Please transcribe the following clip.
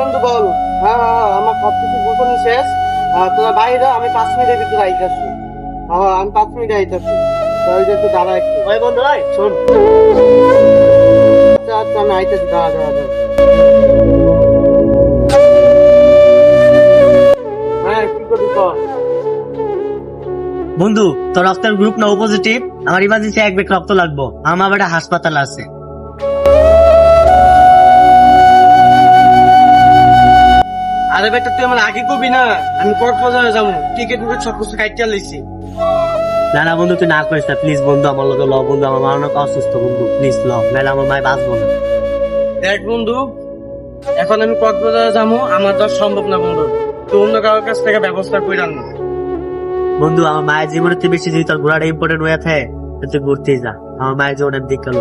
বন্ধু বল। হ্যাঁ হ্যাঁ, আমার সবকিছু গোপনই শেষ। তোরা বাইরে, আমি 5 মিনিটের ভিতরে আইতাছি। হ্যাঁ, আমি 5 মিনিটে আইতাছি। তোরা একটু দাঁড়া একটু। ওই বন্ধু ভাই শোন, আচ্ছা আচ্ছা, আমি আইতাছি, দাঁড়া দাঁড়া দাঁড়া। হ্যাঁ, কি করবি কর। বন্ধু তোর রক্তের গ্রুপ না ও পজিটিভ, আমার ইমার্জেন্সি 1 ব্যাগ রক্ত লাগবো, আমার বেটা হাসপাতাল আছে। আরে বেটা, তুই আমার আগে কবি না, আমি কক্সবাজারে যাবো, টিকিট মিকেট সব কিছু কাটিয়ে লইছি। না না বন্ধু তুই না করিস না প্লিজ বন্ধু, আমার লোক ল বন্ধু, আমার মা অনেক অসুস্থ বন্ধু, প্লিজ ল, নাহলে আমার মায় বাঁচবো না। দেখ বন্ধু, এখন আমি কক্সবাজারে যাবো, আমার তো আর সম্ভব না বন্ধু। তুই অন্য কারোর কাছ থেকে ব্যবস্থা করে আন। বন্ধু আমার মায়ের জীবনের চেয়ে বেশি যদি তোর ঘোরাটা ইম্পর্টেন্ট হয়ে থাকে, তুই ঘুরতেই যা, আমার মায়ের জীবনের দিক গেল।